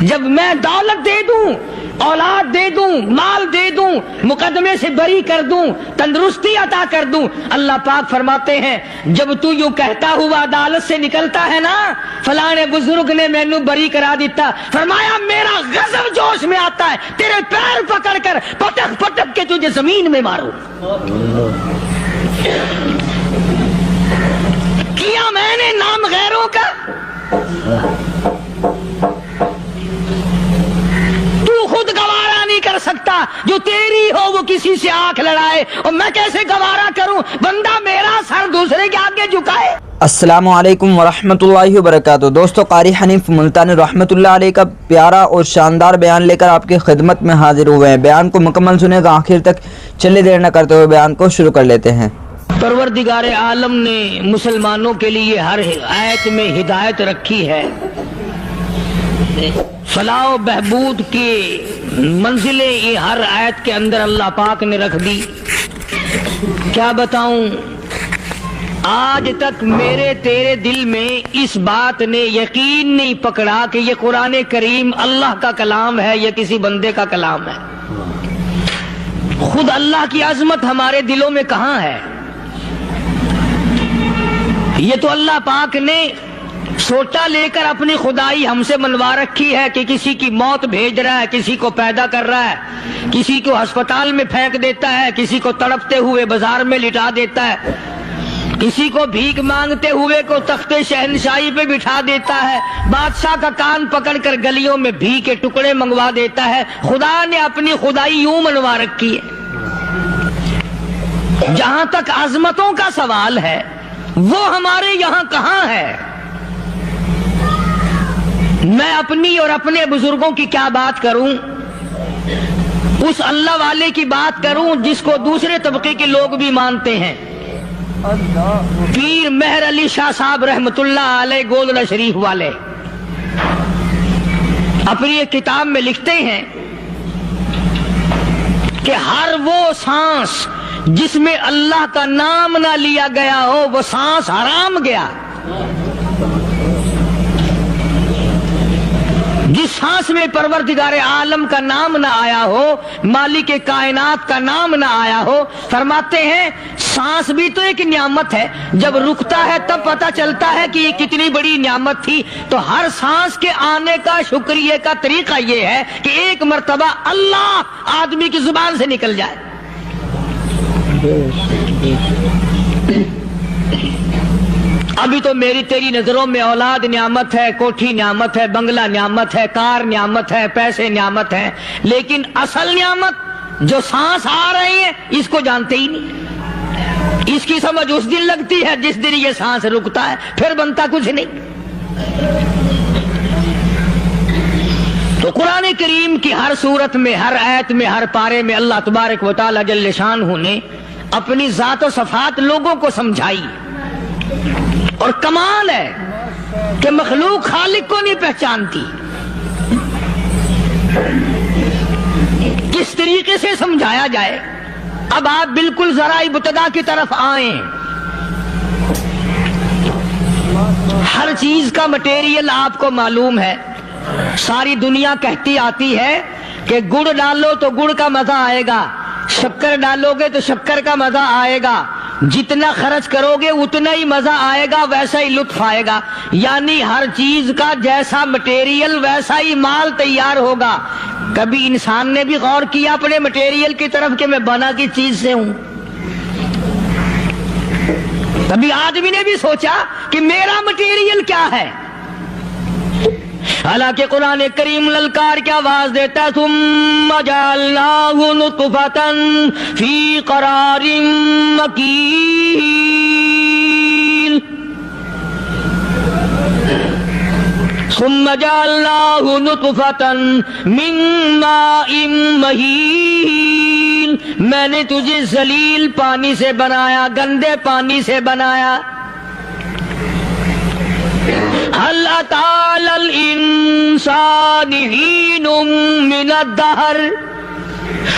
جب میں دولت دے دوں، اولاد دے دوں، مال دے دوں، مقدمے سے بری کر دوں، تندرستی عطا کر دوں، اللہ پاک فرماتے ہیں جب تو یوں کہتا ہوا عدالت سے نکلتا ہے نا فلاں بزرگ نے مینوں بری کرا دیتا، فرمایا میرا غضب جوش میں آتا ہے تیرے پیر پکڑ کر پٹک پٹک کے تجھے زمین میں ماروں۔ کیا میں نے نام غیروں کا؟ تو خود گوارا نہیں کر سکتا، جو تیری ہو وہ کسی سے آنکھ لڑائے، اور میں کیسے گوارا کروں بندہ میرا سر دوسرے کے آگے جھکائے۔ السلام علیکم ورحمۃ اللہ وبرکاتہ۔ دوستو، قاری حنیف ملتانی رحمۃ اللہ علیہ کا پیارا اور شاندار بیان لے کر آپ کی خدمت میں حاضر ہوئے ہیں۔ بیان کو مکمل سنیں گا، آخر تک چلے دیر نہ کرتے ہوئے بیان کو شروع کر لیتے ہیں۔ پروردگار عالم نے مسلمانوں کے لیے ہر آیت میں ہدایت رکھی ہے، فلاح و بہبود کی منزلیں یہ ہر آیت کے اندر اللہ پاک نے رکھ دی۔ کیا بتاؤں، آج تک میرے تیرے دل میں اس بات نے یقین نہیں پکڑا کہ یہ قرآن کریم اللہ کا کلام ہے یا کسی بندے کا کلام ہے۔ خود اللہ کی عظمت ہمارے دلوں میں کہاں ہے؟ یہ تو اللہ پاک نے سوٹا لے کر اپنی خدائی ہم سے منوا رکھی ہے کہ کسی کی موت بھیج رہا ہے، کسی کو پیدا کر رہا ہے، کسی کو ہسپتال میں پھینک دیتا ہے، کسی کو تڑپتے ہوئے بازار میں لٹا دیتا ہے، کسی کو بھیک مانگتے ہوئے کو تخت شہنشاہی پہ بٹھا دیتا ہے، بادشاہ کا کان پکڑ کر گلیوں میں بھیک کے ٹکڑے منگوا دیتا ہے۔ خدا نے اپنی خدائی یوں منوا رکھی ہے۔ جہاں تک عظمتوں کا سوال ہے وہ ہمارے یہاں کہاں ہے؟ میں اپنی اور اپنے بزرگوں کی کیا بات کروں، اس اللہ والے کی بات کروں جس کو دوسرے طبقے کے لوگ بھی مانتے ہیں۔ پیر مہر علی شاہ صاحب رحمت اللہ علیہ گولڑا شریف والے اپنی ایک کتاب میں لکھتے ہیں کہ ہر وہ سانس جس میں اللہ کا نام نہ لیا گیا ہو وہ سانس حرام گیا۔ جس سانس میں پروردگار عالم کا نام نہ آیا ہو، مالک کائنات کا نام نہ آیا ہو، فرماتے ہیں سانس بھی تو ایک نعمت ہے، جب رکتا ہے تب پتہ چلتا ہے کہ یہ کتنی بڑی نعمت تھی۔ تو ہر سانس کے آنے کا شکریہ کا طریقہ یہ ہے کہ ایک مرتبہ اللہ آدمی کی زبان سے نکل جائے۔ ابھی تو میری تیری نظروں میں اولاد نعمت ہے، کوٹھی نعمت ہے، بنگلہ نعمت ہے، کار نعمت ہے، پیسے نعمت ہے، لیکن اصل نعمت جو سانس آ رہی ہے اس کو جانتے ہی نہیں۔ اس کی سمجھ اس دن لگتی ہے جس دن یہ سانس رکتا ہے، پھر بنتا کچھ نہیں۔ تو قرآن کریم کی ہر صورت میں، ہر آیت میں، ہر پارے میں اللہ تبارک و تعالی جل شانہ نے اپنی ذات و صفات لوگوں کو سمجھائی۔ اور کمال ہے کہ مخلوق خالق کو نہیں پہچانتی۔ کس طریقے سے سمجھایا جائے؟ اب آپ بالکل ذرا ابتدا کی طرف آئیں۔ ہر چیز کا مٹیریل آپ کو معلوم ہے۔ ساری دنیا کہتی آتی ہے کہ گڑ ڈالو تو گڑ کا مزہ آئے گا، شکر ڈالو گے تو شکر کا مزہ آئے گا، جتنا خرچ کرو گے اتنا ہی مزہ آئے گا، ویسا ہی لطف آئے گا۔ یعنی ہر چیز کا جیسا مٹیریل ویسا ہی مال تیار ہوگا۔ کبھی انسان نے بھی غور کیا اپنے مٹیریل کی طرف کہ میں بنا کی چیز سے ہوں؟ کبھی آدمی نے بھی سوچا کہ میرا مٹیریل کیا ہے؟ حالانکہ قرآن کریم للکار کی آواز دیتا ہے ثم جعلناہ نطفۃ فی قرار مکین، ثم جعلناہ نطفۃ من ماء مہین، میں نے تجھے ذلیل پانی سے بنایا، گندے پانی سے بنایا۔ هل أتى على الإنسان حين من الدهر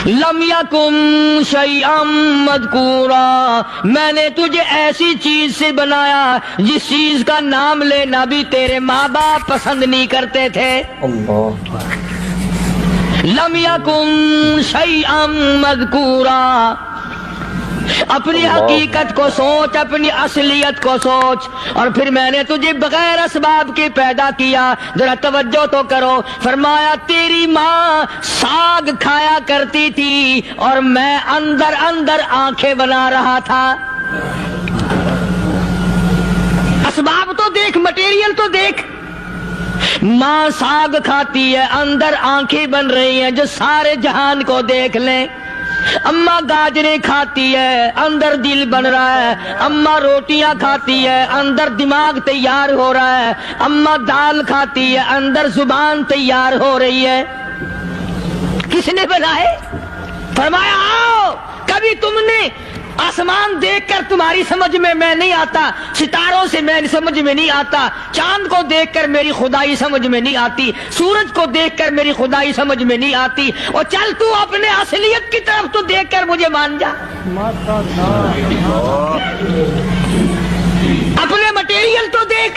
لم یکن شیئا مذکورا، میں نے تجھے ایسی چیز سے بنایا جس چیز کا نام لینا بھی تیرے ماں باپ پسند نہیں کرتے تھے۔ لم یکن شیئا مذکورا، اپنی حقیقت کو سوچ، اپنی اصلیت کو سوچ۔ اور پھر میں نے تجھے بغیر اسباب کے پیدا کیا، ذرا توجہ تو کرو۔ فرمایا تیری ماں ساگ کھایا کرتی تھی اور میں اندر اندر آنکھیں بنا رہا تھا۔ اسباب تو دیکھ، مٹیریل تو دیکھ۔ ماں ساگ کھاتی ہے، اندر آنکھیں بن رہی ہیں جو سارے جہان کو دیکھ لیں۔ اماں گاجریں کھاتی ہے، اندر دل بن رہا ہے۔ اماں روٹیاں کھاتی ہے، اندر دماغ تیار ہو رہا ہے۔ اماں دال کھاتی ہے، اندر زبان تیار ہو رہی ہے۔ کس نے بنائے؟ فرمایا آؤ، کبھی تم نے آسمان دیکھ کر تمہاری سمجھ میں نہیں آتا، ستاروں سے میں سمجھ میں نہیں آتا، چاند کو دیکھ کر میری خدائی سمجھ میں نہیں آتی، سورج کو دیکھ کر میری خدائی سمجھ میں نہیں آتی۔ اور چل تو اپنے اصلیت کی طرف تو دیکھ کر مجھے مان جا، اپنے مٹیریل تو دیکھ۔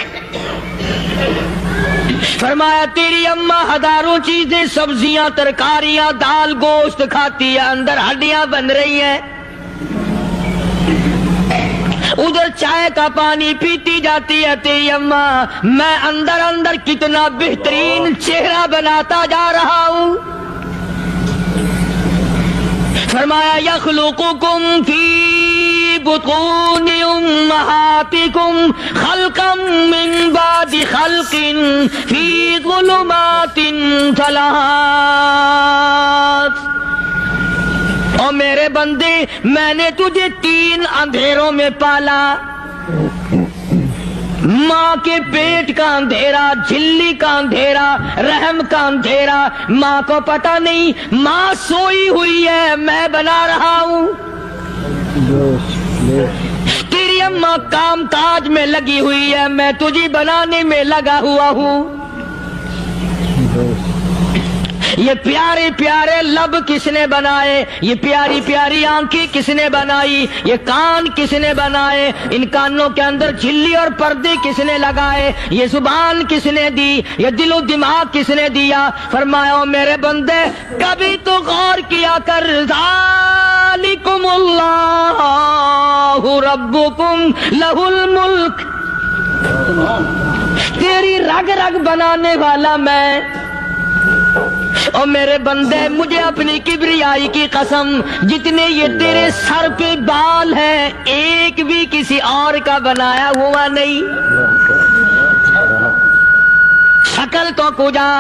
فرمایا تیری اماں ہزاروں چیزیں، سبزیاں، ترکاریاں، دال، گوشت کھاتی ہے، اندر ہڈیاں بن رہی ہیں۔ ادھر چائے کا پانی پیتی جاتی ہے تیری اماں، میں اندر اندر کتنا بہترین چہرہ بناتا جا رہا ہوں۔ فرمایا یخلقکم فی بطون امہاتکم خلقا من بعد خلق فی ظلمات ثلاث۔ اور میرے بندے، میں نے تجھے 3 اندھیروں میں پالا۔ ماں کے پیٹ کا اندھیرا، جھلی کا اندھیرا، رحم کا اندھیرا۔ ماں کو پتہ نہیں، ماں سوئی ہوئی ہے، میں بنا رہا ہوں۔ تیری اماں کام کاج میں لگی ہوئی ہے، میں تجھے بنانے میں لگا ہوا ہوں۔ یہ پیارے پیارے لب کس نے بنائے؟ یہ پیاری پیاری آنکھیں کس نے بنائی؟ یہ کان کس نے بنائے؟ ان کانوں کے اندر جھلی اور پردے کس نے لگائے؟ یہ زبان کس نے دی؟ یہ دل و دماغ کس نے دیا؟ فرمایا میرے بندے، کبھی تو غور کیا کر، ذالکم اللہ ربکم لہ الملک، تیری رگ رگ بنانے والا میں۔ اور میرے بندے، مجھے اپنی کبریائی کی قسم، جتنے یہ تیرے سر پہ بال ہیں، ایک بھی کسی اور کا بنایا ہوا نہیں۔ شکل تو کجا،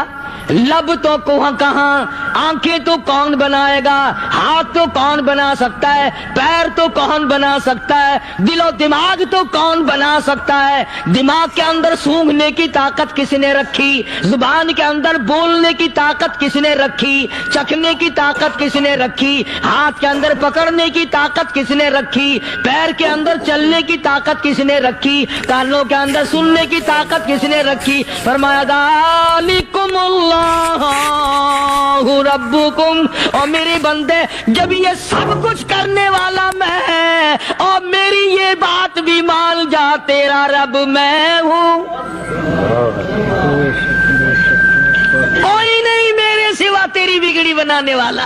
لب تو کہاں، آنکھیں تو کون بنائے گا، ہاتھ تو کون بنا سکتا ہے، پیر تو کون بنا سکتا ہے، دل و دماغ تو کون بنا سکتا ہے؟ دماغ کے اندر سونگھنے کی طاقت کس نے رکھی؟ زبان کے اندر بولنے کی طاقت کس نے رکھی؟ چکھنے کی طاقت کس نے رکھی؟ ہاتھ کے اندر پکڑنے کی طاقت کس نے رکھی؟ پیر کے اندر چلنے کی طاقت کس نے رکھی؟ کانوں کے اندر سننے کی طاقت کس نے رکھی؟ فرمایا ذالکم اللہ ربکم۔ اور میرے بندے، جب یہ سب کچھ کرنے والا میں اور میری یہ بات بھی مان جا، تیرا رب میں ہوں، کوئی نہیں میرے سوا تیری بگڑی بنانے والا،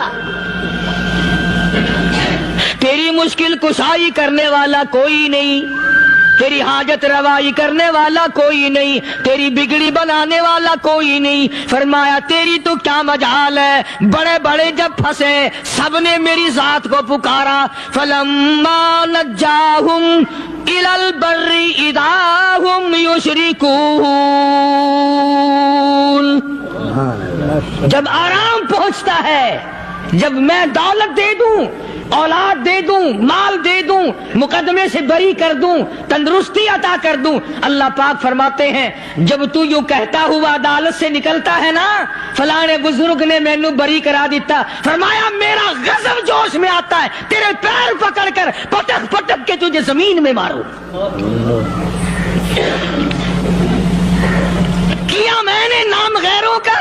تیری مشکل کشائی کرنے والا کوئی نہیں، تیری حاجت روائی کرنے والا کوئی نہیں، تیری بگڑی بنانے والا کوئی نہیں۔ فرمایا تیری تو کیا مجال ہے، بڑے بڑے جب پھنسے سب نے میری ذات کو پکارا۔ فلما نجاہم الی البر اذا ہم یشرکون، جب آرام پہنچتا ہے، جب میں دولت دے دوں، اولاد دے دوں، مال دے دوں، مقدمے سے بری کر دوں، تندرستی عطا کر دوں، اللہ پاک فرماتے ہیں جب تو یوں کہتا ہوا عدالت سے نکلتا ہے نا، فلاں بزرگ نے مینو بری کرا دیتا، فرمایا میرا غضب جوش میں آتا ہے، تیرے پیر پکڑ کر پٹک پٹک کے تجھے زمین میں ماروں۔ کیا میں نے نام غیروں کا؟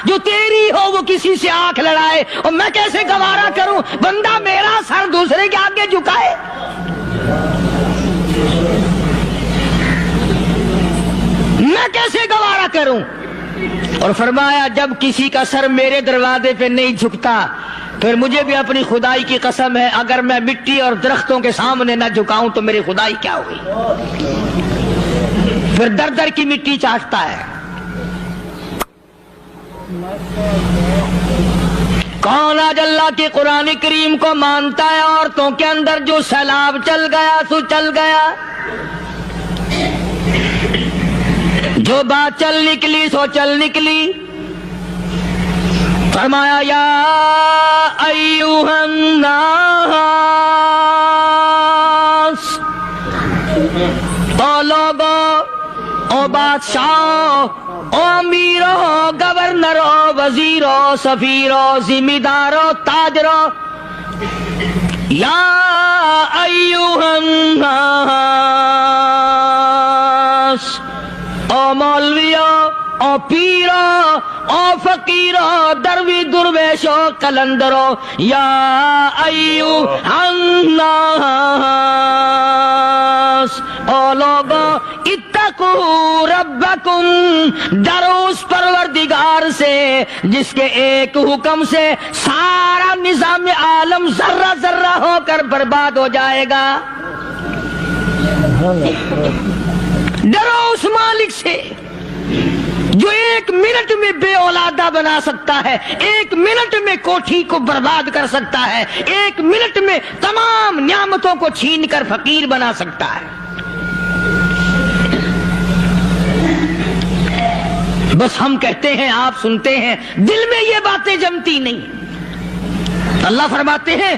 جو تیری ہو وہ کسی سے آنکھ لڑائے، اور میں کیسے گوارا کروں بندہ میرا سر دوسرے کے آگے جھکائے؟ میں کیسے گوارا کروں؟ اور فرمایا جب کسی کا سر میرے دروازے پہ نہیں جھکتا پھر مجھے بھی اپنی خدائی کی قسم ہے، اگر میں مٹی اور درختوں کے سامنے نہ جھکاؤں تو میری خدائی کیا ہوئی؟ پھر در در کی مٹی چاٹتا ہے۔ کون آج اللہ کے قرآن کریم کو مانتا ہے؟ عورتوں کے اندر جو سیلاب چل گیا سو چل گیا، جو بات چل نکلی سو چل نکلی۔ فرمایا یا ایھا الناس، او لوگو، او بادشاہ، او امیرو، گورنرو، وزیرو، سفیرو، ذمہ دارو، تاجرو، یا ایھا الناس، او مولویو، او پیرو، او فقیرو، دروی درویشو، کلندرو، یا ایھا الناس، او لوگو، اتقوا ربکم، ڈرو اس پروردگار سے جس کے ایک حکم سے سارا نظام عالم ذرہ ذرہ ہو کر برباد ہو جائے گا۔ ڈرو اس مالک سے جو ایک منٹ میں بے اولادہ بنا سکتا ہے، ایک منٹ میں کوٹھی کو برباد کر سکتا ہے، ایک منٹ میں تمام نعمتوں کو چھین کر فقیر بنا سکتا ہے۔ بس ہم کہتے ہیں، آپ سنتے ہیں، دل میں یہ باتیں جمتی نہیں۔ اللہ فرماتے ہیں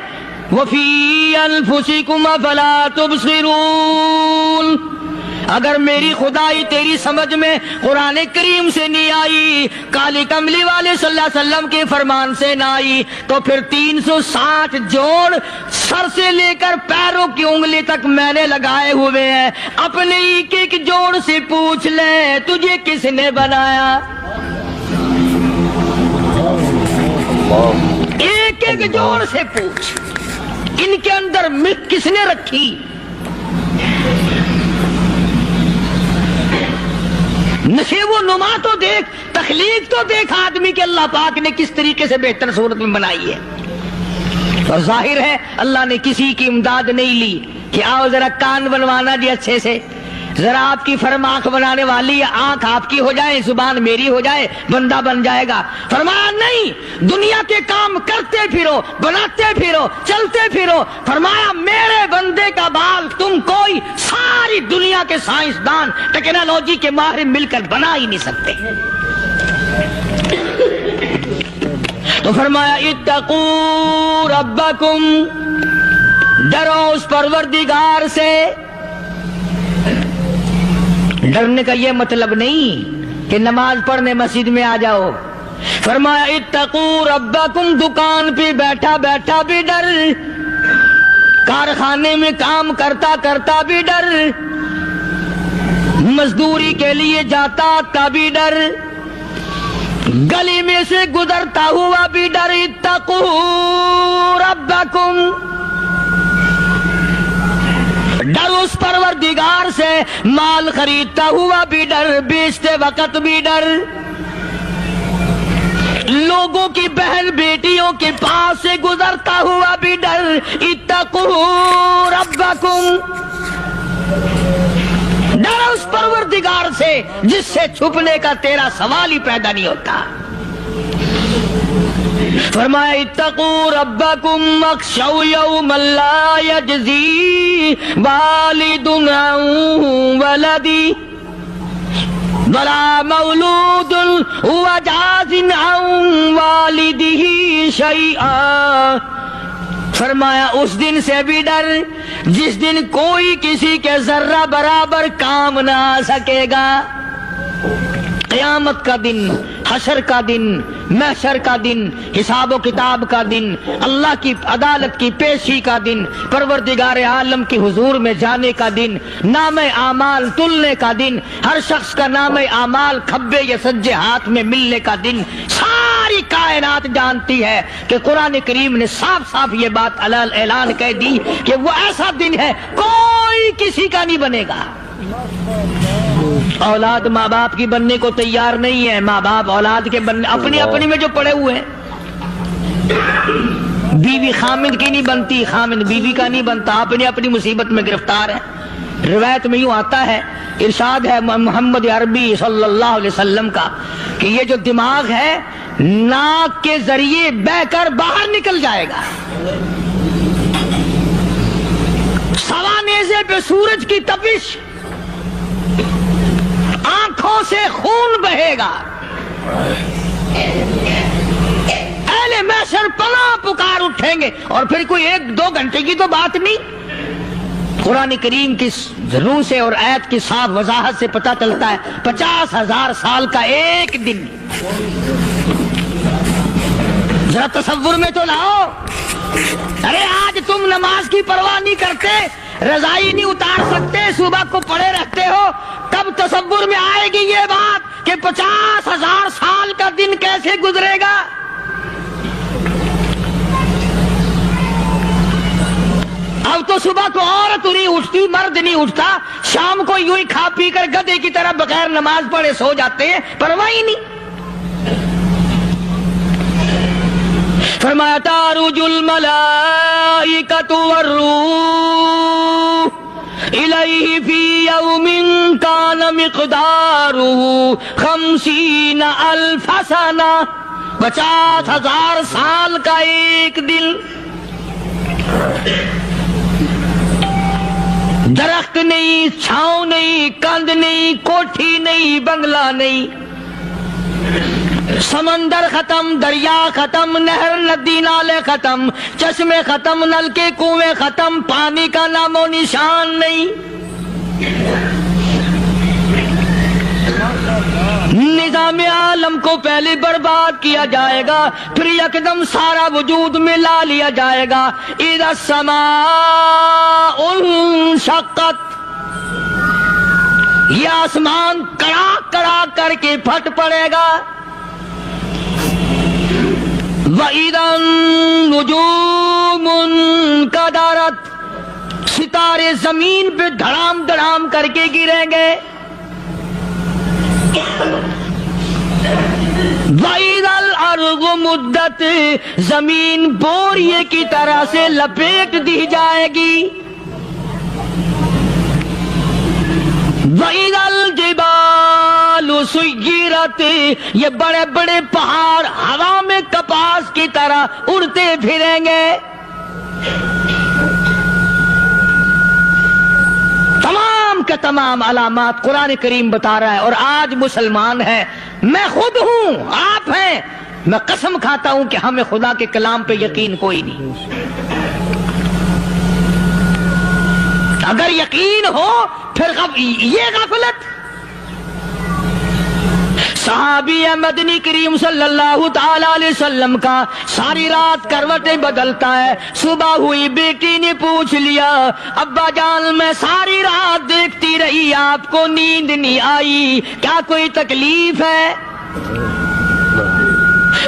وَفِي أَنفُسِكُمْ أَفَلَا تُبْصِرُونَ، اگر میری خدائی تیری سمجھ میں قرآن کریم سے نہیں آئی، کالی کملی والے صلی اللہ علیہ وسلم کے فرمان سے نہ آئی، تو پھر 360 جوڑ سر سے لے کر پیروں کی انگلی تک میں نے لگائے ہوئے ہیں۔ اپنے ایک ایک جوڑ سے پوچھ لے تجھے کس نے بنایا؟ ایک ایک جوڑ سے پوچھ، ان کے اندر مت کس نے رکھی؟ نشے و نما تو دیکھ، تخلیق تو دیکھ آدمی کے اللہ پاک نے کس طریقے سے بہتر صورت میں بنائی ہے۔ اور ظاہر ہے اللہ نے کسی کی امداد نہیں لی کہ آؤ ذرا کان بنوانا جی اچھے سے، ذرا آپ کی فرم آنکھ بنانے والی ہے، آنکھ آپ کی ہو جائے، زبان میری ہو جائے، بندہ بن جائے گا۔ فرمایا نہیں، دنیا کے کام کرتے پھرو، بناتے پھرو، چلتے پھرو۔ فرمایا میرے بندے کا بال تم کوئی ساری دنیا کے سائنسدان، ٹیکنالوجی کے ماہر مل کر بنا ہی نہیں سکتے۔ تو فرمایا اتقوا ربکم، ڈرو اس پروردگار سے۔ ڈرنے کا یہ مطلب نہیں کہ نماز پڑھنے مسجد میں آ جاؤ۔ فرمایا اتقوا ربکم، دکان پہ بیٹھا بیٹھا بھی ڈر، کارخانے میں کام کرتا کرتا بھی ڈر، مزدوری کے لیے جاتا آتا بھی ڈر، گلی میں سے گزرتا ہوا بھی ڈر۔ اتقوا ربکم، ڈر اس پروردگار سے، مال خریدتا ہوا بھی ڈر، بیچتے وقت بھی ڈر، لوگوں کی بہن بیٹیوں کے پاس سے گزرتا ہوا بھی ڈر۔ اتقوا ربکم، ڈر اس پروردگار سے جس سے چھپنے کا تیرا سوال ہی پیدا نہیں ہوتا۔ فرمایا اتقوا ربکم واخشوا یوما لا یجزی والد عن ولدی ولا مولود هو جاز عن والده شیئا۔ فرمایا اس دن سے بھی ڈر جس دن کوئی کسی کے ذرہ برابر کام نہ آ سکے گا۔ قیامت کا دن، حشر کا دن، محشر کا دن، حساب و کتاب کا دن، اللہ کی عدالت کی پیشی کا دن، پروردگار عالم کے حضور میں جانے کا دن، نام اعمال تلنے کا دن، ہر شخص کا نام اعمال کھبے یا سجے ہاتھ میں ملنے کا دن، ساری کائنات جانتی ہے کہ قرآن کریم نے صاف صاف یہ بات اعلان کہہ دی کہ وہ ایسا دن ہے کوئی کسی کا نہیں بنے گا۔ اولاد ماں باپ کی بننے کو تیار نہیں ہے، ماں باپ اولاد کے بننے اپنی میں جو پڑے ہوئے ہیں۔ بیوی خامد کی نہیں بنتی، خامد بیوی کا نہیں بنتا، اپنی مصیبت میں گرفتار ہے۔ روایت میں یوں آتا ہے، ارشاد ہے محمد عربی صلی اللہ علیہ وسلم کا کہ یہ جو دماغ ہے ناک کے ذریعے بہ کر باہر نکل جائے گا، سوا نیزے پہ سورج کی تپش، آنکھوں سے خون بہے گا، اہل محشر پناہ پکار اٹھیں گے، اور پھر کوئی 1-2 گھنٹے کی تو بات نہیں۔ قرآن کریم کی روح سے اور آیت کی صاف وضاحت سے پتہ چلتا ہے 50,000 سال کا ایک دن۔ ذرا تصور میں تو لاؤ، ارے آج تم نماز کی پرواہ نہیں کرتے، رضائی نہیں اتار سکتے، صبح کو پڑے رہتے ہو، کب تصور میں آئے گی یہ بات کہ 50,000 سال کا دن کیسے گزرے گا؟ اب تو صبح کو عورت نہیں اٹھتی، مرد نہیں اٹھتا، شام کو یوں ہی کھا پی کر گدھے کی طرح بغیر نماز پڑھے سو جاتے ہیں، پرواہ ہی نہیں۔ فرمایا تعرج الملائکۃ والروح الیہ فی یوم کان مقدارہ 50,000 سنہ، 50,000 سال کا ایک دن۔ درخت نہیں، چھاؤں نہیں، کند نہیں، کوٹھی نہیں، بنگلہ نہیں، سمندر ختم، دریا ختم، نہر ندی نالے ختم، چشمے ختم، نلکے کنویں ختم، پانی کا نام و نشان نہیں۔ نظام عالم کو پہلے برباد کیا جائے گا، پھر یکدم سارا وجود میں لا لیا جائے گا۔ اذا السماء انشقت، یہ آسمان کڑاک کڑاک کر کے پھٹ پڑے گا۔ وَإِذَا النُّجُومُ انْكَدَرَتْ، ستارے زمین پہ دھڑام دھڑام کر کے گریں گے۔ وَإِذَا الْأَرْضُ مُدَّتْ، زمین بوریے کی طرح سے لپیٹ دی جائے گی۔ وَإِذَا الْجِبَالُ سُيِّرَتْ، یہ بڑے بڑے پہاڑ ہوا میں کپاس کی طرح اڑتے پھریں گے۔ تمام کے تمام علامات قرآن کریم بتا رہا ہے، اور آج مسلمان ہے، میں خود ہوں، آپ ہیں، میں قسم کھاتا ہوں کہ ہمیں خدا کے کلام پہ یقین کوئی نہیں۔ اگر یقین ہو پھر یہ غفلت۔ صحابی مدنی کریم صلی اللہ تعالی علیہ وسلم کا ساری رات کروٹیں بدلتا ہے، صبح ہوئی بیٹی نے پوچھ لیا، ابا جان میں ساری رات دیکھتی رہی، آپ کو نیند نہیں آئی، کیا کوئی تکلیف ہے؟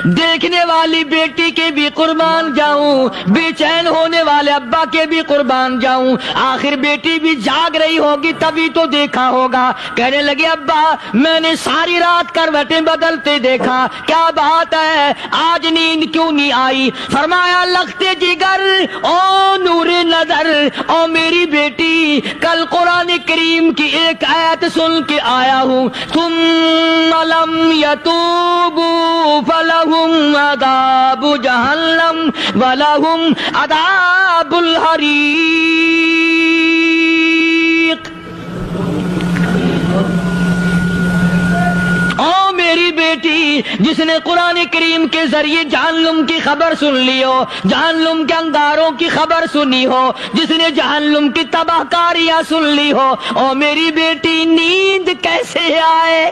دیکھنے والی بیٹی کے بھی قربان جاؤں، بے چین ہونے والے ابا کے بھی قربان جاؤں، آخر بیٹی بھی جاگ رہی ہوگی تبھی تو دیکھا ہوگا۔ کہنے لگے ابا میں نے ساری رات کروٹیں بدلتے دیکھا، کیا بات ہے، آج نیند کیوں نہیں آئی؟ فرمایا لختے جگر او نور نظر، او میری بیٹی کل قرآن کریم کی ایک آیت سن کے آیا ہوں، ثم لم یتوبوا فلہم عذاب جہنم ولہم عذاب الحریق۔ او میری بیٹی جس نے قرآن کریم کے ذریعے جہنم کی خبر سن لی ہو، جہنم کے انگاروں کی خبر سنی ہو، جس نے جہنم کی تباہ کاریاں سن لی ہو، او میری بیٹی نیند کیسے آئے؟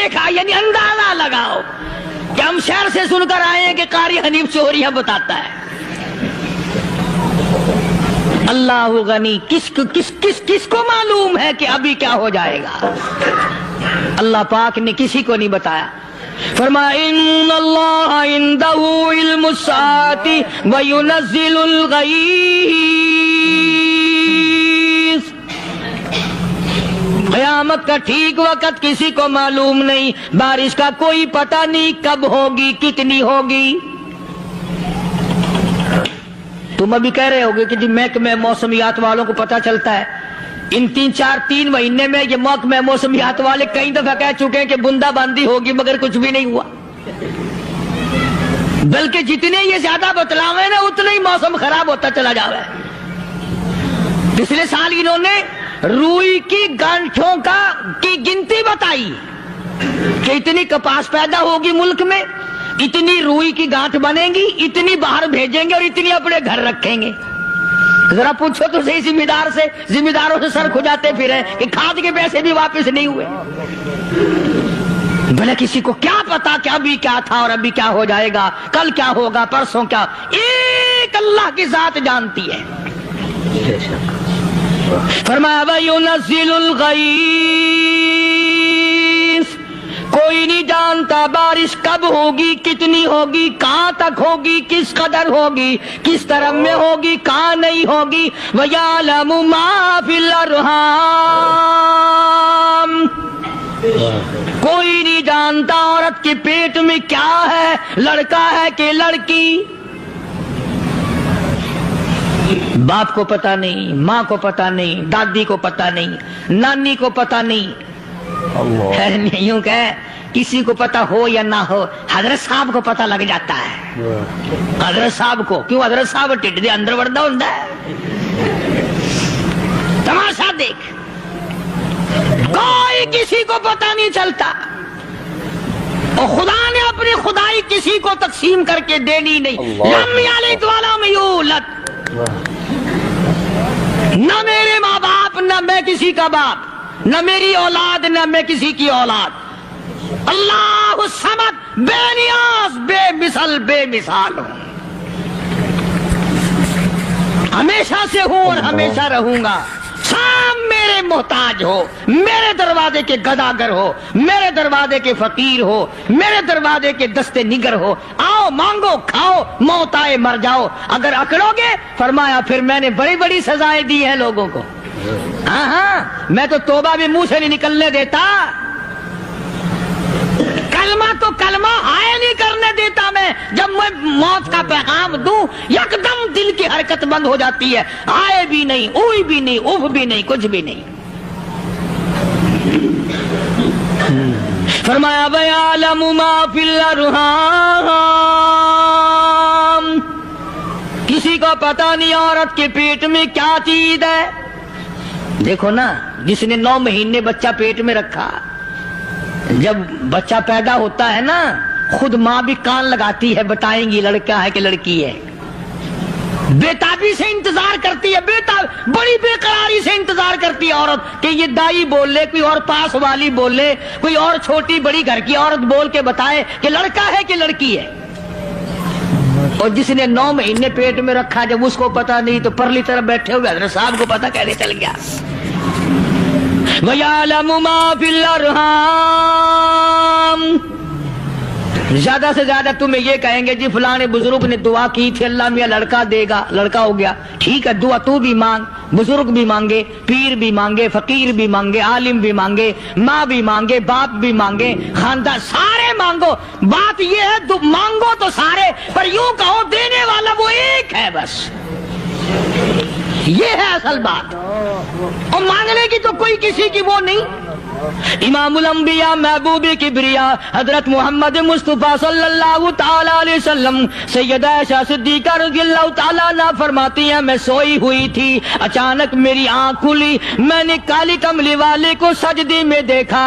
دیکھا یعنی اندازہ لگاؤ کہ ہم شہر سے سن کر آئے ہیں کہ قاری حنیف چوریاں بتاتا ہے. اللہ غنی، کس کو معلوم ہے کہ ابھی کیا ہو جائے گا؟ اللہ پاک نے کسی کو نہیں بتایا. فرمایا ان اللہ عنده علم الساعة وینزل الغیث. قیامت کا ٹھیک وقت کسی کو معلوم نہیں، بارش کا کوئی پتہ نہیں کب ہوگی، کتنی ہوگی. تم ابھی کہہ رہے ہوگے کہ جی محکمہ موسمیات والوں کو پتہ چلتا ہے. ان 3 مہینے میں یہ محکمہ موسمیات والے کئی دفعہ کہہ چکے ہیں کہ بندہ باندی ہوگی، مگر کچھ بھی نہیں ہوا. بلکہ جتنے یہ زیادہ بتلاوے نا اتنا ہی موسم خراب ہوتا چلا جا رہا ہے. پچھلے سال انہوں نے روئی کی گانٹھوں کی گنتی بتائی کہ اتنی کپاس پیدا ہوگی ملک میں، اتنی روئی کی گانٹھ بنے گی، اتنی باہر بھیجیں گے اور اتنی اپنے گھر رکھیں گے. ذرا پوچھو تو صحیح ذمہ داروں سے سر کھجاتے پھرے کہ کھاد کے پیسے بھی واپس نہیں ہوئے. بھلے کسی کو کیا پتا کہ ابھی کیا تھا اور ابھی کیا ہو جائے گا، کل کیا ہوگا، پرسوں کیا. ایک اللہ کی ذات جانتی ہے. فرمایا وَيُنَزِّلُ الْغَيْثَ، کوئی نہیں جانتا بارش کب ہوگی، کتنی ہوگی، کہاں تک ہوگی، کس قدر ہوگی، کس طرح میں ہوگی، کہاں نہیں ہوگی. وَيَعْلَمُ مَا فِي الْأَرْحَامِ، کوئی نہیں جانتا عورت کے پیٹ میں کیا ہے، لڑکا ہے کہ لڑکی. باپ کو پتہ نہیں، ماں کو پتہ نہیں، دادی کو پتہ نہیں، نانی کو پتہ نہیں. یوں کہ کسی کو پتہ ہو یا نہ ہو، حضرت صاحب کو پتہ لگ جاتا ہے. حضرت صاحب کو کیوں؟ حضرت صاحب ٹھڈ دے اندر وڑدا ہوندا ہے. تماشا دیکھ، کوئی کسی کو پتہ نہیں چلتا. اور خدا نے اپنی خدائی کسی کو تقسیم کر کے دینی نہیں. لم یلد ولم یولد، نہ میرے ماں باپ، نہ میں کسی کا باپ، نہ میری اولاد، نہ میں کسی کی اولاد. اللہ الصمد، بے نیاز، بے مثل، بے مثال ہوں. ہمیشہ سے ہوں اور ہمیشہ رہوں گا. شام میرے محتاج ہو، میرے دروازے کے گداگر ہو، میرے دروازے کے فقیر ہو، میرے دروازے کے دستے نگر ہو. آؤ مانگو، کھاؤ، موت آئے مر جاؤ. اگر اکڑو گے، فرمایا پھر میں نے بڑی بڑی سزائیں دی ہیں لوگوں کو. ہاں میں تو توبہ بھی منہ سے نہیں نکلنے دیتا. کلمہ ہائے نہیں کرنے دیتا میں. جب میں موت کا پیغام دوں یکدم دل کی حرکت بند ہو جاتی ہے. آئے بھی نہیں، اوئی بھی نہیں، اف بھی نہیں، کچھ بھی نہیں. فرمایا وَيَعْلَمُ مَا فِي الْأَرْحَامِ، کسی کو پتہ نہیں عورت کے پیٹ میں کیا چیز ہے. دیکھو نا، جس نے 9 مہینے بچہ پیٹ میں رکھا، جب بچہ پیدا ہوتا ہے نا، خود ماں بھی کان لگاتی ہے، بتائیں گی لڑکا ہے کہ لڑکی ہے. بےتابی سے انتظار کرتی ہے، بڑی بے قراری سے انتظار کرتی ہے عورت کہ یہ دائی بول لے، کوئی اور پاس والی بول لے، کوئی اور چھوٹی بڑی گھر کی عورت بول کے بتائے کہ لڑکا ہے کہ لڑکی ہے. اور جس نے 9 مہینے پیٹ میں رکھا، جب اس کو پتا نہیں تو پرلی طرف بیٹھے ہوئے حضرت صاحب کو پتا کیسے چل گیا. وَيَعْلَمُ مَا فِي الْأَرْحَامِ، زیادہ سے زیادہ تمہیں یہ کہیں گے جی فلاں بزرگ نے دعا کی تھی اللہ میاں لڑکا دے گا، لڑکا ہو گیا. ٹھیک ہے، دعا تو بھی مانگ، بزرگ بھی مانگے، پیر بھی مانگے، فقیر بھی مانگے، عالم بھی مانگے، ماں بھی مانگے، باپ بھی مانگے، خاندان سارے مانگو. بات یہ ہے مانگو تو سارے، پر یوں کہو دینے والا وہ ایک ہے بس. یہ ہے اصل بات. اور مانگنے کی تو کوئی کسی کی وہ نہیں. امام الانبیاء محبوب کبریا حضرت محمد مصطفیٰ صلی اللہ تعالی علیہ وسلم سیدہ عائشہ صدیقہ رضی اللہ تعالیٰ عنہ فرماتی ہیں میں سوئی ہوئی تھی، اچانک میری آنکھ کھلی، میں نے کالی کملی والے کو سجدے میں دیکھا.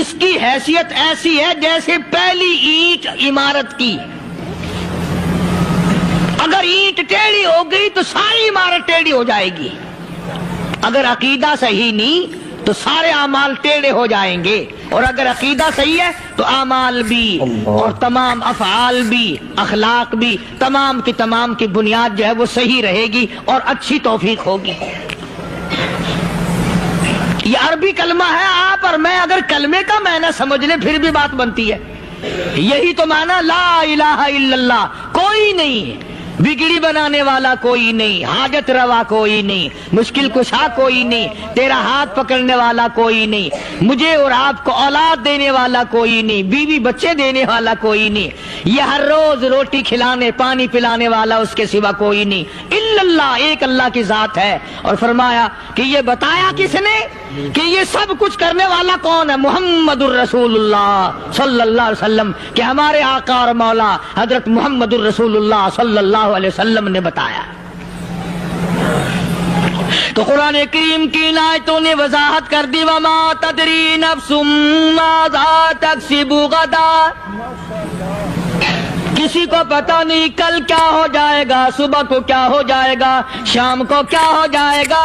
اس کی حیثیت ایسی ہے جیسے پہلی اینٹ عمارت کی. اگر اینٹ ٹیڑھی ہو گئی تو ساری عمارت ٹیڑھی ہو جائے گی. اگر عقیدہ صحیح نہیں تو سارے اعمال ٹیڑھے ہو جائیں گے. اور اگر عقیدہ صحیح ہے تو اعمال بھی اور تمام افعال بھی اخلاق بھی تمام کی بنیاد جو ہے وہ صحیح رہے گی اور اچھی توفیق ہوگی. یہ عربی کلمہ ہے. آپ اور میں اگر کلمے کا معنی سمجھ لیں پھر بھی بات بنتی ہے. یہی تو معنی لا الہ الا اللہ. کوئی نہیں بگڑی بنانے والا کوئی نہیں, حاجت روا کوئی نہیں, مشکل کشا کوئی نہیں, تیرا ہاتھ پکڑنے والا کوئی نہیں, مجھے اور آپ کو اولاد دینے والا کوئی نہیں, بیوی بچے دینے والا کوئی نہیں, یہ ہر روز روٹی کھلانے پانی پلانے والا اس کے سوا کوئی نہیں, الا اللہ, ایک اللہ کی ذات ہے. اور فرمایا کہ یہ بتایا کس نے کہ یہ سب کچھ کرنے والا کون ہے؟ محمد الرسول اللہ صلی اللہ علیہ وسلم, کہ ہمارے آقا اور مولا حضرت محمد الرسول اللہ صلی اللہ علیہ وسلم نے بتایا. تو قرآن کریم کی آیتوں نے وضاحت کر دی وما تدری نفس ماذا تکسب غدا. کسی کو پتہ نہیں کل کیا ہو جائے گا, صبح کو کیا ہو جائے گا, شام کو کیا ہو جائے گا.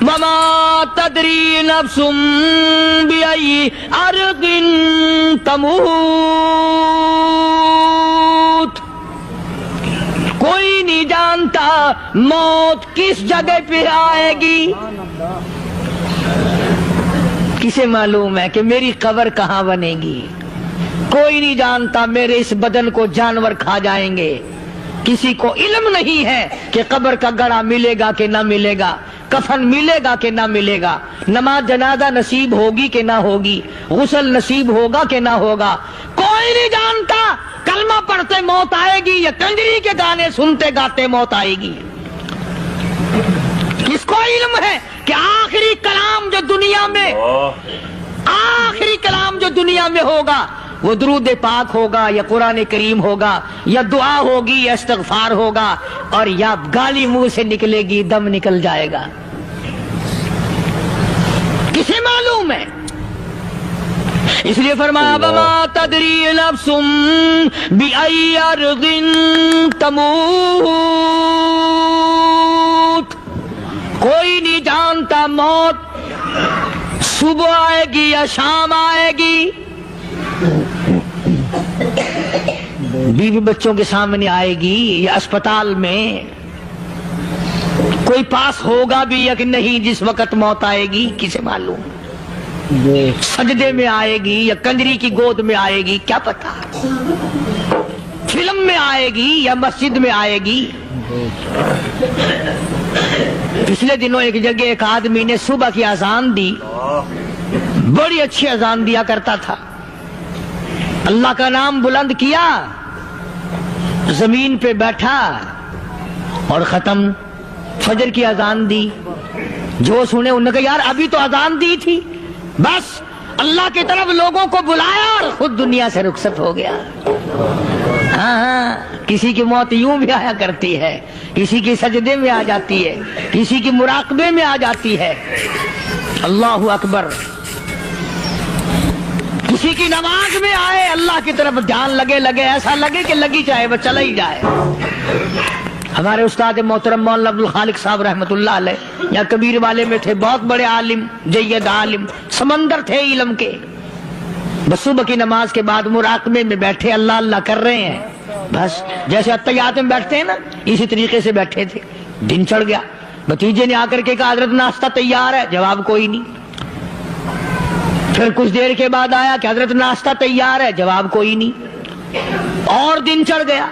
وما تدری نفس بأي أرض تموت. کوئی نہیں جانتا موت کس جگہ پہ آئے گی. کسے معلوم ہے کہ میری قبر کہاں بنے گی؟ کوئی نہیں جانتا میرے اس بدن کو جانور کھا جائیں گے. کسی کو علم نہیں ہے کہ قبر کا گڑھا ملے گا کہ نہ ملے گا, کفن ملے گا کہ نہ ملے گا, نماز جنازہ نصیب ہوگی کہ نہ ہوگی, غسل نصیب ہوگا کہ نہ ہوگا. کوئی نہیں جانتا کلمہ پڑھتے موت آئے گی یا کنجری کے گانے سنتے گاتے موت آئے گی. کس کو علم ہے کہ آخری کلام جو دنیا میں ہوگا وہ درود پاک ہوگا یا قرآن کریم ہوگا یا دعا ہوگی یا استغفار ہوگا, اور یا گالی منہ سے نکلے گی, دم نکل جائے گا. کسے معلوم ہے؟ اس لیے فرمایا وما تدری نفس بأي أرض تموت. کوئی نہیں جانتا موت صبح آئے گی یا شام آئے گی, بیوی بچوں کے سامنے آئے گی یا اسپتال میں. کوئی پاس ہوگا بھی یا کہ نہیں جس وقت موت آئے گی, کسے معلوم. سجدے میں آئے گی یا کنجری کی گود میں آئے گی, کیا پتا. فلم میں آئے گی یا مسجد میں آئے گی. پچھلے دنوں ایک جگہ ایک آدمی نے صبح کی اذان دی, بڑی اچھی اذان دیا کرتا تھا, اللہ کا نام بلند کیا, زمین پہ بیٹھا اور ختم. فجر کی اذان دی, جو سنے انہوں نے کہا یار ابھی تو اذان دی تھی. بس اللہ کی طرف لوگوں کو بلایا اور خود دنیا سے رخصت ہو گیا. ہاں, کسی کی موت یوں بھی آیا کرتی ہے, کسی کی سجدے میں آ جاتی ہے, کسی کی مراقبے میں آ جاتی ہے. اللہ اکبر. کسی کی نماز میں آئے, اللہ کی طرف دھیان لگے ایسا لگے کہ لگی جائے وہ چلا ہی جائے. ہمارے استاد محترم مولانا عبد الخالق صاحب رحمۃ اللہ علیہ یا کبیر والے میں تھے, بہت بڑے عالم, جید عالم, سمندر تھے علم کے. بس صبح کی نماز کے بعد مراقبے میں بیٹھے, اللہ اللہ کر رہے ہیں. بس جیسے اتحیات میں بیٹھتے ہیں نا, اسی طریقے سے بیٹھے تھے. دن چڑھ گیا. بھتیجے نے آ کر کے کہا حضرت ناشتہ تیار ہے, جواب کوئی نہیں. پھر کچھ دیر کے بعد آیا کہ حضرت ناشتہ تیار ہے, جواب کوئی نہیں. اور دن چڑھ گیا.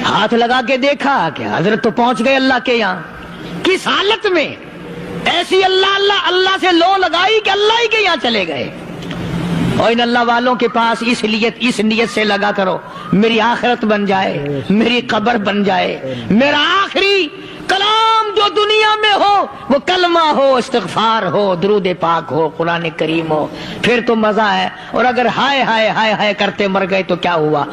ہاتھ لگا کے دیکھا کہ حضرت تو پہنچ گئے اللہ کے یہاں. کس حالت میں؟ ایسی اللہ اللہ اللہ سے لو لگائی کہ اللہ ہی کے یہاں چلے گئے. اور ان اللہ والوں کے پاس اس نیت سے لگا کرو میری آخرت بن جائے, میری قبر بن جائے, میرا آخری کلام جو دنیا میں ہو وہ کلمہ ہو, استغفار ہو, درود پاک ہو, قرآن کریم ہو, پھر تو مزہ ہے. اور اگر ہائے ہائے ہائے ہائے کرتے مر گئے تو کیا ہوا؟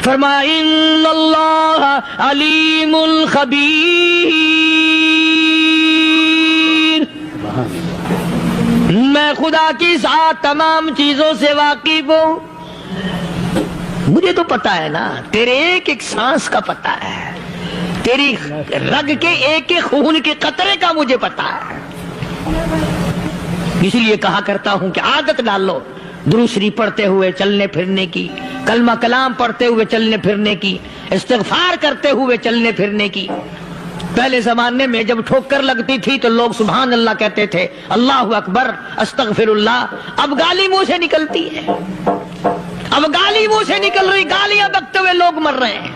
فرمایا ان اللہ علیم خبیر. میں خدا کی ذات تمام چیزوں سے واقف ہوں. مجھے تو پتا ہے نا, تیرے ایک ایک سانس کا پتا ہے, تیری رگ کے ایک ایک خون کے قطرے کا مجھے پتا ہے. اس لیے کہا کرتا ہوں کہ عادت ڈال لو درود شریف پڑھتے ہوئے چلنے پھرنے کی, کلمہ کلام پڑھتے ہوئے چلنے پھرنے کی, استغفار کرتے ہوئے چلنے پھرنے کی. پہلے زمانے میں جب ٹھوکر لگتی تھی تو لوگ سبحان اللہ کہتے تھے, اللہ اکبر, استغفر اللہ. اب گالی منہ سے نکلتی ہے, اب گالی منہ سے نکل رہی, گالیاں بکتے ہوئے لوگ مر رہے ہیں.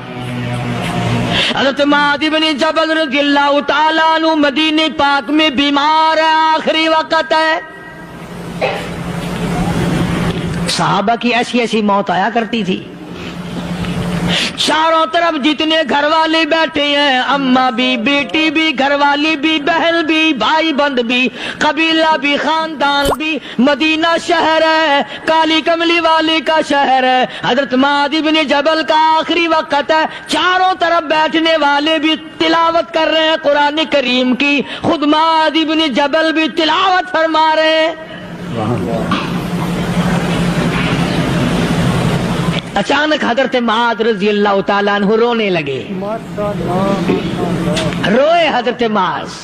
حضرت معاذ بن جبل رضی اللہ تعالیٰ عنہ مدینے پاک میں بیمار ہے, آخری وقت ہے. صحابہ کی ایسی ایسی موت آیا کرتی تھی. چاروں طرف جتنے گھر والے بیٹھے ہیں, اماں بھی, بیٹی بھی, گھر والی بھی, بہن بھی, بھائی بند بھی, قبیلہ بھی, خاندان بھی. مدینہ شہر ہے, کالی کملی والے کا شہر ہے. حضرت معاذ بن جبل کا آخری وقت ہے. چاروں طرف بیٹھنے والے بھی تلاوت کر رہے ہیں قرآن کریم کی, خود معاذ بن جبل بھی تلاوت فرما رہے ہیں. اچانک حضرت معاذ رضی اللہ تعالیٰ عنہ رونے لگے. روئے حضرت معاذ.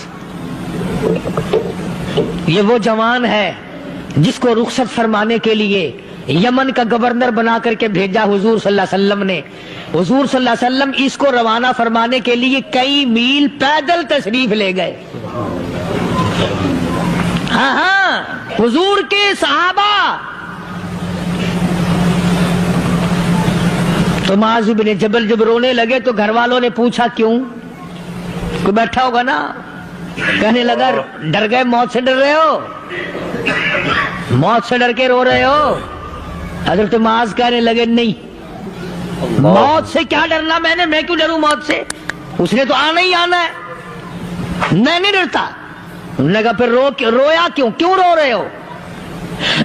یہ وہ جوان ہے جس کو رخصت فرمانے کے لیے یمن کا گورنر بنا کر کے بھیجا حضور صلی اللہ علیہ وسلم نے. حضور صلی اللہ علیہ وسلم اس کو روانہ فرمانے کے لیے کئی میل پیدل تشریف لے گئے. ہاں, حضور کے صحابہ. تو معاذ بن جبل جب رونے لگے تو گھر والوں نے پوچھا کیوں؟ کوئی بیٹھا ہوگا نا. کہنے لگا ڈر گئے, موت سے ڈر رہے ہو, موت سے ڈر کے رو رہے ہو. حضرت معاذ کہنے لگے نہیں, موت سے کیا ڈرنا, میں کیوں ڈروں موت سے, اس نے تو آنا ہی آنا ہے, میں نہیں ڈرتا. انہوں نے کہا پھر رویا کیوں رو رہے ہو؟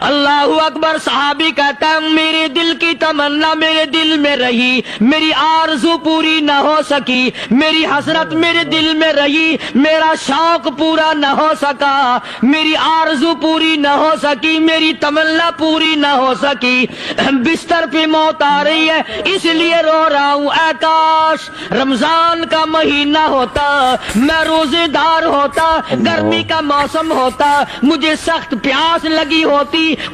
اللہ اکبر. صحابی کہتا ہے میرے دل کی تمنا میرے دل میں رہی, میری آرزو پوری نہ ہو سکی, میری حسرت میرے دل میں رہی, میرا شوق پورا نہ ہو سکا, میری آرزو پوری نہ ہو سکی, میری تمنا پوری نہ ہو سکی. بستر پہ موت آ رہی ہے اس لیے رو رہا ہوں. اے کاش رمضان کا مہینہ ہوتا, میں روزے دار ہوتا, گرمی کا موسم ہوتا, مجھے سخت پیاس لگی ہوتی,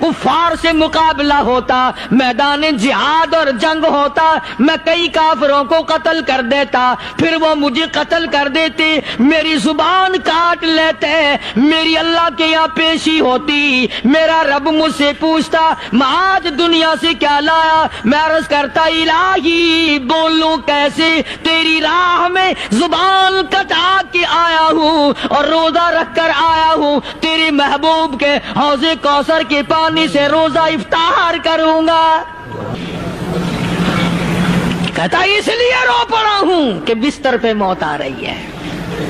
کفار سے مقابلہ ہوتا, میدان جہاد اور جنگ ہوتا, میں کئی کافروں کو قتل کر دیتا, پھر وہ مجھے قتل کر دیتے, میری زبان کاٹ لیتے, میری اللہ کے یہاں پیشی ہوتی, میرا رب مجھ سے پوچھتا معاذ دنیا سے کیا لایا. میں عرض کرتا الہی بولوں کیسے, تیری راہ میں زبان کٹا کے آیا ہوں اور روزہ رکھ کر آیا ہوں, تیرے محبوب کے حوض کوثر کے پانی سے روزہ افطار کروں گا. کہتا اس لیے رو پڑا ہوں کہ بستر پہ موت آ رہی ہے.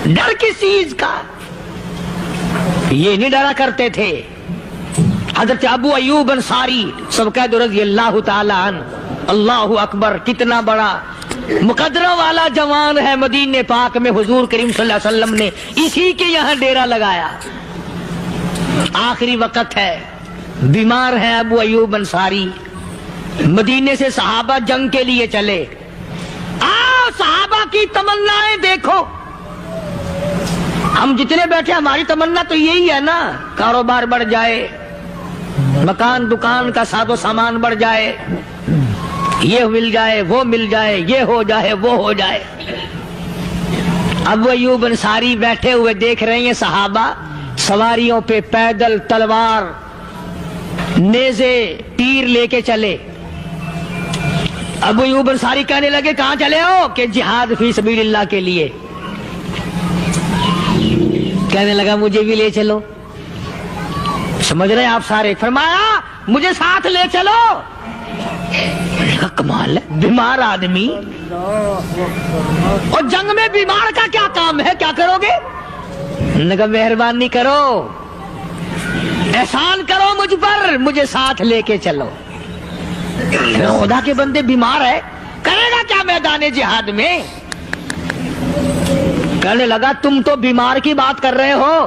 ڈر کس چیز کا؟ یہ نہیں ڈرا کرتے تھے. حضرت ابو ایوب انصاری سب کہہ دو رضی اللہ تعالی عنہ. اللہ اکبر, کتنا بڑا مقدرہ والا جوان ہے. مدینے پاک میں حضور کریم صلی اللہ علیہ وسلم نے اسی کے یہاں ڈیرا لگایا. آخری وقت ہے, بیمار ہے ابو ایوب انصاری. مدینے سے صحابہ جنگ کے لیے چلے. آؤ صحابہ کی تمنائیں دیکھو. ہم جتنے بیٹھے ہماری تمنا تو یہی ہے نا, کاروبار بڑھ جائے, مکان دکان کا ساز و سامان بڑھ جائے, یہ مل جائے وہ مل جائے, یہ ہو جائے وہ ہو جائے. ابو ایوب انصاری بیٹھے ہوئے دیکھ رہے ہیں صحابہ سواریوں پہ پیدل تلوار نیزے تیر لے کے چلے. ابو ایوب انصاری کہنے لگے کہاں چلے ہو؟ کہ جہاد فی سبیل اللہ کے لیے. کہنے لگا مجھے بھی لے چلو. سمجھ رہے ہیں آپ سارے؟ فرمایا مجھے ساتھ لے چلو. کمال ہے, بیمار آدمی اور جنگ میں بیمار کا کیا کام ہے, کیا کرو گے؟ نے کہا مہربانی کرو, احسان کرو مجھ پر, مجھے ساتھ لے کے چلو. خدا کے بندے بیمار ہے, کرے گا کیا میدان جہاد میں؟ کہنے لگا تم تو بیمار کی بات کر رہے ہو,